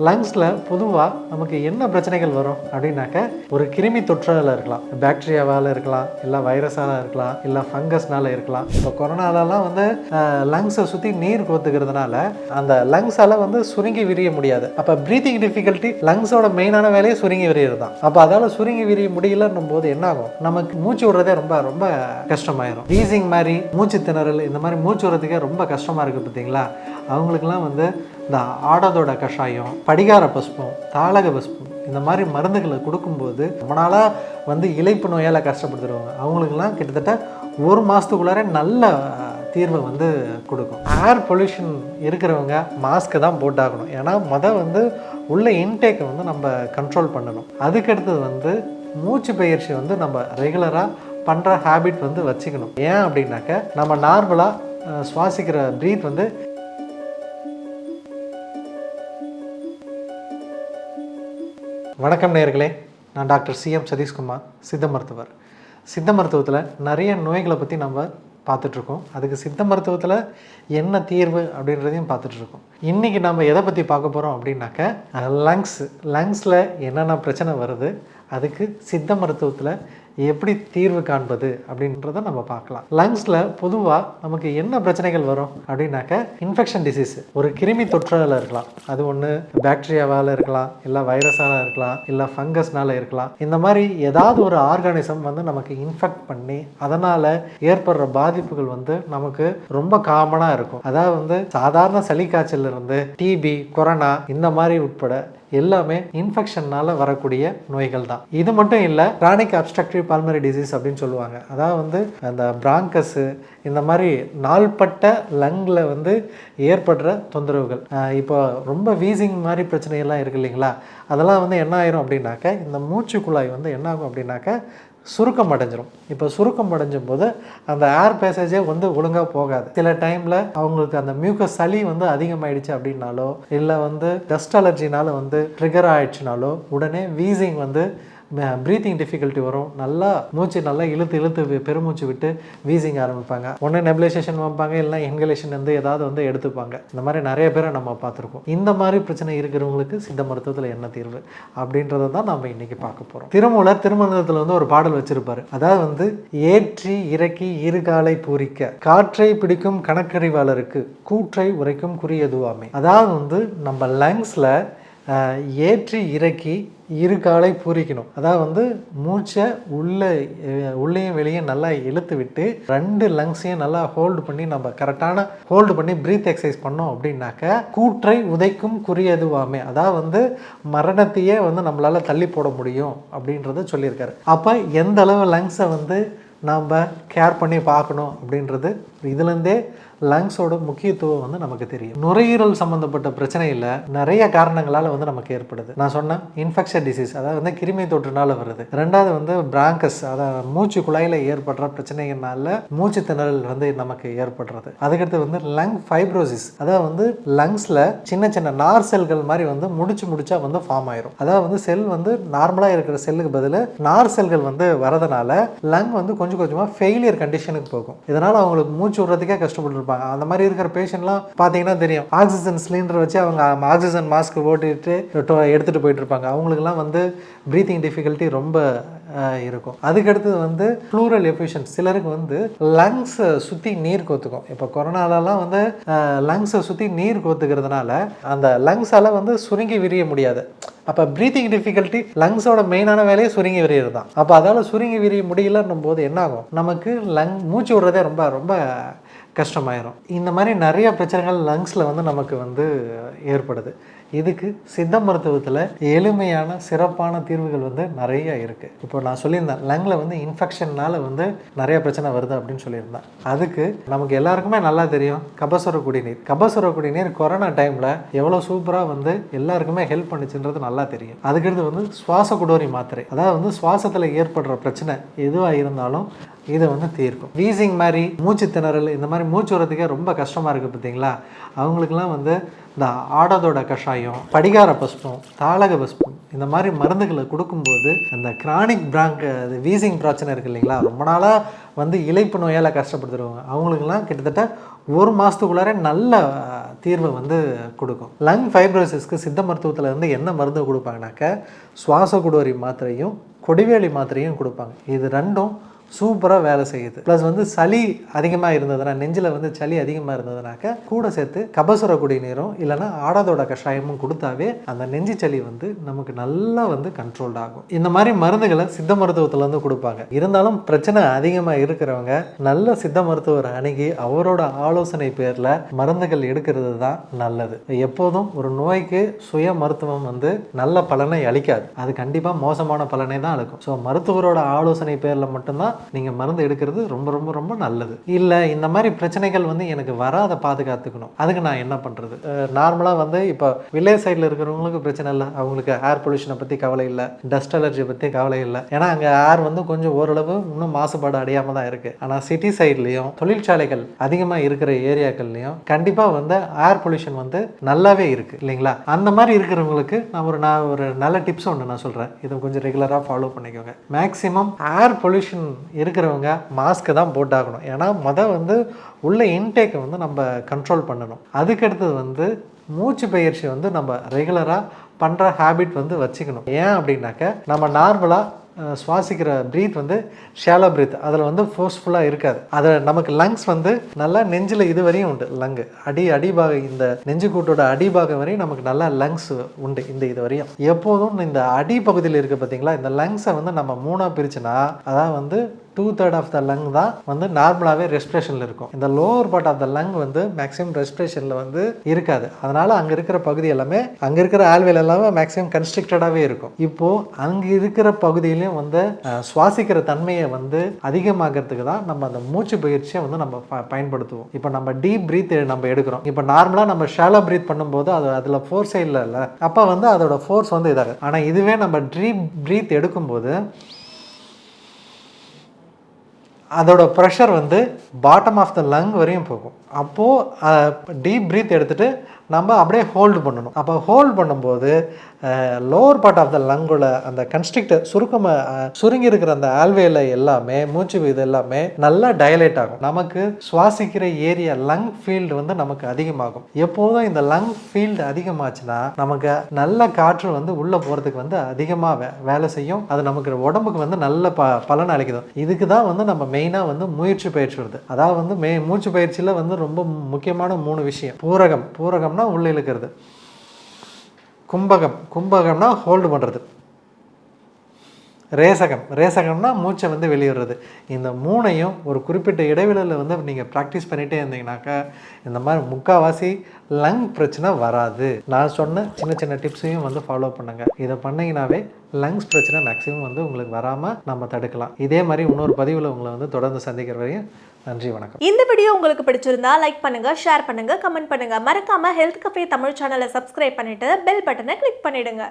லங்ஸில் பொதுவாக நமக்கு என்ன பிரச்சனைகள் வரும் அப்படின்னாக்க ஒரு கிருமி தொற்றால் இருக்கலாம், பாக்டீரியாவால் இருக்கலாம், இல்லை வைரஸால் இருக்கலாம், இல்லை ஃபங்கஸ்னால இருக்கலாம். இப்போ கொரோனாலலாம் லங்ஸை சுற்றி நீர் கோத்துக்கிறதுனால அந்த லங்ஸால் சுருங்கி விரிய முடியாது. அப்போ ப்ரீத்திங் டிஃபிகல்ட்டி லங்ஸோட மெயினான வேலையை சுருங்கி விரியறது தான். அப்போ அதால் சுருங்கி விரிய முடியலன்னும் போது என்ன ஆகும், நமக்கு மூச்சு விடுறதே ரொம்ப ரொம்ப கஷ்டமாயிரும். வீசிங் மாதிரி, மூச்சு திணறல், இந்த மாதிரி மூச்சு விடுறதுக்கே ரொம்ப கஷ்டமாக இருக்குது பார்த்தீங்களா. அவங்களுக்குலாம் இந்த ஆடதோட கஷாயம், படிகார பஸ்பம், தாளக பஸ்பம் இந்த மாதிரி மருந்துகளை கொடுக்கும்போது ரொம்ப நாளாக இலைப்பு நோயால் கஷ்டப்படுத்துருவாங்க. அவங்களுக்கெல்லாம் கிட்டத்தட்ட ஒரு மாதத்துக்குள்ளார நல்ல தீர்வை கொடுக்கும். ஏர் பொல்யூஷன் இருக்கிறவங்க மாஸ்க்கு தான் போட்டாகணும். ஏன்னா உள்ள இன்டேக்கை நம்ம கண்ட்ரோல் பண்ணணும். அதுக்கடுத்தது மூச்சு பயிற்சி நம்ம ரெகுலராக பண்ணுற ஹேபிட் வச்சுக்கணும். ஏன் அப்படின்னாக்க நம்ம நார்மலாக சுவாசிக்கிற ப்ரீத் வணக்கம் நேயர்களே, நான் டாக்டர் சிஎம் சதீஷ்குமார், சித்த மருத்துவர். சித்த மருத்துவத்தில் நிறைய நோய்களை பற்றி நம்ம பார்த்துட்ருக்கோம். அதுக்கு சித்த மருத்துவத்தில் என்ன தீர்வு அப்படின்றதையும் பார்த்துட்ருக்கோம். இன்றைக்கி நம்ம எதை பற்றி பார்க்க போகிறோம் அப்படின்னாக்க லங்ஸில் என்னென்ன பிரச்சனை வருது, அதுக்கு சித்த மருத்துவத்தில் எப்படி தீர்வு காண்பது அப்படின்றத நம்ம பார்க்கலாம். லங்ஸில் பொதுவாக நமக்கு என்ன பிரச்சனைகள் வரும் அப்படின்னாக்க இன்ஃபெக்ஷன் டிசீஸ், ஒரு கிருமி தொற்றால் இருக்கலாம். அது ஒன்று பாக்டீரியாவால் இருக்கலாம், இல்லை வைரஸால் இருக்கலாம், இல்லை ஃபங்கஸ்னால இருக்கலாம். இந்த மாதிரி ஏதாவது ஒரு ஆர்கானிசம் நமக்கு இன்ஃபெக்ட் பண்ணி அதனால் ஏற்படுற பாதிப்புகள் நமக்கு ரொம்ப காமனாக இருக்கும். அதாவது சாதாரண சளி காய்ச்சல் இருந்து டிபி, கொரோனா இந்த மாதிரி உட்பட எல்லாமே இன்ஃபெக்ஷனால் வரக்கூடிய நோய்கள் தான். இது மட்டும் இல்லை, கிரானிக் அப்ஸ்ட்ரக்டிவ் பல்மனரி டிசீஸ் அப்படின்னு சொல்லுவாங்க. அதாவது அந்த பிராங்கஸு இந்த மாதிரி நாள்பட்ட லங்கில் ஏற்படுற தொந்தரவுகள். இப்போ ரொம்ப வீசிங் மாதிரி பிரச்சனையெல்லாம் இருக்குது இல்லைங்களா, அதெல்லாம் என்ன ஆயிரும் அப்படின்னாக்க இந்த மூச்சு குழாய் என்ன ஆகும் அப்படின்னாக்க சுருக்கம் அடைஞ்சிரும். இப்போ சுருக்கம் அடைஞ்சும் போது அந்த ஏர் பேசேஜே ஒழுங்காக போகாது. சில டைமில் அவங்களுக்கு அந்த மியூக்கஸ் சளி அதிகமாகிடுச்சு அப்படின்னாலோ, இல்லை டஸ்ட் அலர்ஜினால ட்ரிகர் ஆகிடுச்சுனாலோ உடனே வீசிங் ப்ரீத்திங் டிஃபிகல்ட்டி வரும். நல்லா இழுத்து பெருமூச்சு விட்டு வீசிங் ஆரம்பிப்பாங்க. ஒன்று நெபுலைசேஷன் வைப்பாங்க, இல்லை இன்ஹலேஷன் ஏதாவது எடுத்துப்பாங்க. இந்த மாதிரி நிறைய பேரை நம்ம பார்த்துருக்கோம். இந்த மாதிரி பிரச்சனை இருக்கிறவங்களுக்கு சித்த மருத்துவத்தில் என்ன தீர்வு அப்படின்றத தான் நம்ம இன்னைக்கு பார்க்க போகிறோம். திருமூலர் திருமந்திரத்தில் ஒரு பாடல் வச்சிருப்பாரு. அதாவது ஏற்றி இறக்கி இருகாலை பூரிக்க காற்றை பிடிக்கும் கணக்கறிவாளருக்கு கூற்றை உரைக்கும் குறியதுவாமே. அதாவது நம்ம லங்ஸில் ஏற்றி இறக்கி இரு காலை பூரிக்கணும். அதாவது மூச்சை உள்ளேயும் வெளியும் நல்லா இழுத்து விட்டு 2 லங்ஸையும் நல்லா ஹோல்டு பண்ணி நம்ம கரெக்டான ஹோல்டு பண்ணி ப்ரீத் எக்ஸசைஸ் பண்ணோம் அப்படின்னாக்க கூற்றை உதைக்கும் குறியதுவாமே. அதாவது மரணத்தையே நம்மளால் தள்ளி போட முடியும் அப்படின்றத சொல்லியிருக்காரு. அப்போ எந்த அளவு லங்ஸை நாம் கேர் பண்ணி பார்க்கணும் அப்படின்றது இதுலேருந்தே லங்ஸோட முக்கியத்துவம் நமக்கு தெரியும். நுரையீரல் சம்மந்தப்பட்ட பிரச்சனையில் நிறைய காரணங்களால் நமக்கு ஏற்படுது. நான் சொன்னேன் இன்ஃபெக்ஷன் டிசீஸ், அதாவது கிருமி தொற்றுனால வருது. ரெண்டாவது பிராங்கஸ், அதாவது மூச்சு குழாயில் ஏற்படுற பிரச்சனைகள்னால மூச்சு திணறல் நமக்கு ஏற்படுறது. அதுக்கடுத்து லங் ஃபைப்ரோசிஸ், அதாவது லங்ஸில் சின்ன சின்ன நார் செல்கள் மாதிரி முடிச்சா ஃபார்ம் ஆயிரும். அதாவது செல் நார்மலாக இருக்கிற செல்லுக்கு பதில் நார் செல்கள் வரதுனால லங் கொஞ்சம் கொஞ்சமாக ஃபெயிலியர் கண்டிஷனுக்கு போகும். இதனால் அவங்களுக்கு மூச்சு விடுறதுக்கே கஷ்டப்பட்டு அந்த மாதிரி இருக்கிற பேஷண்ட்லாம் பார்த்தீங்கன்னா தெரியும், ஆக்சிஜன் சிலிண்டர் வச்சு அவங்க ஆக்சிஜன் மாஸ்க் போட்டுட்டு எடுத்துகிட்டு போயிட்டு இருப்பாங்க. அவங்களுக்குலாம் ப்ரீத்திங் டிஃபிகல்ட்டி ரொம்ப இருக்கும். அதுக்கடுத்தது ப்ளூரல் எஃபிஷியன்ஸ், சிலருக்கு லங்ஸை சுற்றி நீர் கோத்துக்கும். இப்போ கொரோனாலலாம் லங்ஸை சுற்றி நீர் கோத்துக்கிறதுனால அந்த லங்ஸால் சுருங்கி விரிய முடியாது. அப்போ ப்ரீத்திங் டிஃபிகல்ட்டி லங்ஸோட மெயினான வேலையை சுருங்கி விரியறது தான். அப்போ அதால் சுருங்கி விரிய முடியலன்னும் போது என்ன ஆகும், நமக்கு மூச்சு விடுறதே ரொம்ப ரொம்ப கஷ்டமாயிரும். இந்த மாதிரி நிறைய பிரச்சனைகள் லங்ஸில் நமக்கு ஏற்படுது. இதுக்கு சித்த மருத்துவத்தில் எளிமையான சிறப்பான தீர்வுகள் நிறைய இருக்குது. இப்போ நான் சொல்லியிருந்தேன் லங்கில் இன்ஃபெக்ஷனால் நிறைய பிரச்சனை வருது அப்படின்னு சொல்லியிருந்தேன். அதுக்கு நமக்கு எல்லாருக்குமே நல்லா தெரியும் கபசுர குடிநீர். கபசுர குடிநீர் கொரோனா டைமில் எவ்வளோ சூப்பராக எல்லாருக்குமே ஹெல்ப் பண்ணிச்சுன்றது நல்லா தெரியும். அதுக்கடுத்து சுவாச குடோரி மாத்திரை, அதாவது சுவாசத்தில் ஏற்படுற பிரச்சனை எதுவாக இருந்தாலும் இதை தீர்க்கும். வீசிங் மாதிரி, மூச்சு திணறல், இந்த மாதிரி மூச்சு வரதுக்கே ரொம்ப கஷ்டமாக இருக்குது பார்த்தீங்களா. அவங்களுக்குலாம் இந்த ஆடதோட கஷாயம், படிகார பஸ்பம், தாளக பஸ்பம் இந்த மாதிரி மருந்துகளை கொடுக்கும்போது அந்த கிரானிக் பிராங்க் வீசிங் பிரச்சனை இருக்குது இல்லைங்களா, ரொம்ப நாளாக வந்து இளைப்பு நோயால் கஷ்டப்படுத்துருவாங்க, அவங்களுக்கெல்லாம் கிட்டத்தட்ட ஒரு மாதத்துக்குள்ளார நல்ல தீர்வை வந்து கொடுக்கும். லங் ஃபைப்ரோசிஸ்க்கு சித்த மருத்துவத்தில் வந்து என்ன மருந்து கொடுப்பாங்கனாக்க சுவாச குடுவரி மாத்திரையும் கொடிவேலி மாத்திரையும் கொடுப்பாங்க. இது ரெண்டும் சூப்பராக வேலை செய்யுது. ப்ளஸ் வந்து சளி அதிகமாக இருந்ததுன்னா, நெஞ்சில் வந்து சளி அதிகமாக இருந்ததுனாக்க கூட சேர்த்து கபசுர குடிநீரும் இல்லைன்னா ஆடாதோட கஷாயமும் கொடுத்தாவே அந்த நெஞ்சு சளி வந்து நமக்கு நல்லா வந்து கண்ட்ரோல்ட் ஆகும். இந்த மாதிரி மருந்துகளை சித்த மருத்துவத்தில் வந்து கொடுப்பாங்க. இருந்தாலும் பிரச்சனை அதிகமாக இருக்கிறவங்க நல்ல சித்த மருத்துவர் அணுகி அவரோட ஆலோசனை பேரில் மருந்துகள் எடுக்கிறது தான் நல்லது. எப்போதும் ஒரு நோய்க்கு சுய மருத்துவம் வந்து நல்ல பலனை அளிக்காது, அது கண்டிப்பாக மோசமான பலனை தான் அளிக்கும். ஸோ மருத்துவரோட ஆலோசனை பேரில் மட்டும்தான் நீங்கள் மருந்து எடுக்கிறது ரொம்ப ரொம்ப ரொம்ப நல்லது. இல்லை இந்த மாதிரி பிரச்சனைகள் வந்து எனக்கு வராத பாதுகாத்துக்கணும், அதுக்கு நான் என்ன பண்ணுறது? நார்மலாக வந்து இப்போ வில்லேஜ் சைடில் இருக்கிறவங்களுக்கு பிரச்சனை இல்லை, அவங்களுக்கு ஏர் பொல்யூஷனை பற்றி கவலை இல்லை, டஸ்ட் அலர்ஜி பற்றி கவலை இல்லை, ஏன்னா அங்கே ஏர் வந்து கொஞ்சம் ஓரளவு இன்னும் மாசுபாடு அடையாமல் தான் இருக்குது. ஆனால் சிட்டி சைட்லேயும் தொழிற்சாலைகள் அதிகமாக இருக்கிற ஏரியாக்கள்லையும் கண்டிப்பாக வந்து ஏர் பொல்யூஷன் வந்து நல்லாவே இருக்குது இல்லைங்களா. அந்த மாதிரி இருக்கிறவங்களுக்கு நான் ஒரு நல்ல டிப்ஸ் ஒன்று நான் சொல்கிறேன், இதை கொஞ்சம் ரெகுலராக ஃபாலோ பண்ணிக்கோங்க. மேக்ஸிமம் ஏர் பொல்யூஷன் இருக்கிறவங்க மாஸ்க்கு தான் போட்டாகணும். ஏன்னா வந்து உள்ள இன்டேக்கை வந்து நம்ம கண்ட்ரோல் பண்ணணும். அதுக்கடுத்தது வந்து மூச்சு பயிற்சி வந்து நம்ம ரெகுலராக பண்ணுற ஹேபிட் வந்து வச்சுக்கணும். ஏன் அப்படின்னாக்க நம்ம நார்மலாக சுவாசிக்கிற ப்ரீத் வந்து ஷாலோ ப்ரீத், அதில் வந்து ஃபோர்ஸ்ஃபுல்லாக இருக்காது. அதில் நமக்கு லங்ஸ் வந்து நல்லா நெஞ்சில் இது வரையும் உண்டு, லங்கு அடிபாகம், இந்த நெஞ்சு கூட்டோட அடிபாகம் வரையும் நமக்கு நல்லா லங்ஸ் உண்டு. இது வரையும் எப்போதும் இந்த அடிப்பகுதியில் இருக்குது பார்த்தீங்களா, இந்த லங்ஸை வந்து நம்ம மூணாக பிரிச்சுன்னா அதான் வந்து 2/3 ஆஃப் த லங் தான் வந்து நார்மலாகவே ரெஸ்பிரேஷனில் இருக்கும். இந்த lower part of the lung வந்து மேக்ஸிமம் ரெஸ்பிரேஷனில் வந்து இருக்காது. அதனால் அங்கே இருக்கிற பகுதி எல்லாமே, அங்கே இருக்கிற ஆல்வேல் எல்லாமே மேக்ஸிமம் கன்ஸ்ட்ரிக்டடாகவே இருக்கும். இப்போது அங்கே இருக்கிற பகுதியிலையும் வந்து சுவாசிக்கிற தன்மையை வந்து அதிகமாகிறதுக்கு தான் நம்ம அந்த மூச்சு பயிற்சியை வந்து நம்ம பயன்படுத்துவோம். இப்போ நம்ம டீப் ப்ரீத் நம்ம எடுக்கிறோம். இப்போ நார்மலாக நம்ம ஷாலோ ப்ரீத் பண்ணும்போது அதில் ஃபோர்ஸே இல்லை, அப்போ வந்து அதோட ஃபோர்ஸ் வந்து இதாகுது. ஆனால் இதுவே நம்ம டீப் ப்ரீத் எடுக்கும்போது அதோட ப்ரெஷர் வந்து பாட்டம் ஆஃப் த லங் வரையும் போகும். அப்போது டீப் ப்ரீத் எடுத்துகிட்டு நம்ம அப்படியே ஹோல்டு பண்ணணும். அப்போ ஹோல்டு பண்ணும்போது லோவர் பார்ட் ஆஃப் த லங்கோட அந்த கன்ஸ்ட்ரிக்டர் சுருங்கி இருக்கிற அந்த ஆல்வேல எல்லாமே, மூச்சு இது எல்லாமே நல்லா டயலேட் ஆகும். நமக்கு சுவாசிக்கிற ஏரியா லங் ஃபீல்டு வந்து நமக்கு அதிகமாகும். எப்போதும் இந்த லங் ஃபீல்டு அதிகமாச்சுன்னா நமக்கு நல்ல காற்று வந்து உள்ளே போகிறதுக்கு வந்து அதிகமாக வேலை செய்யும். அது நமக்கு உடம்புக்கு வந்து நல்ல பலன் அளிக்குது. இதுக்கு தான் வந்து நம்ம மெயினாக வந்து மூச்சு பயிற்சி வருது. அதாவது வந்து மூச்சு பயிற்சியில் வந்து ரொம்ப முக்கியமான 3 விஷயம். பூரகம்னா உள்ளே இழுக்கிறது, கும்பகம்னா ஹோல்டு பண்ணுறது, ரேசகம்னா மூச்சை வந்து வெளியிடுறது. இந்த 3ஐயும் ஒரு குறிப்பிட்ட இடைவெளியில் வந்து நீங்கள் ப்ராக்டிஸ் பண்ணிகிட்டே இருந்தீங்கன்னாக்கா இந்த மாதிரி முக்கால்வாசி லங் பிரச்சனை வராது. நான் சொன்ன சின்ன சின்ன டிப்ஸையும் வந்து ஃபாலோ பண்ணுங்கள். இதை பண்ணிங்கனாவே லங்ஸ் பிரச்சனை மேக்ஸிமம் வந்து உங்களுக்கு வராமல் நம்ம தடுக்கலாம். இதே மாதிரி இன்னொரு பதிவில் உங்களை வந்து தொடர்ந்து சந்திக்கிற வரையும் நன்றி, வணக்கம். இந்த வீடியோ உங்களுக்கு பிடிச்சிருந்தா லைக் பண்ணுங்க, ஷேர் பண்ணுங்க, கமெண்ட் பண்ணுங்க. மறக்காம ஹெல்த் கஃபே தமிழ் சேனலை சப்ஸ்கிரைப் பண்ணிட்டு பெல் பட்டனை கிளிக் பண்ணிடுங்க.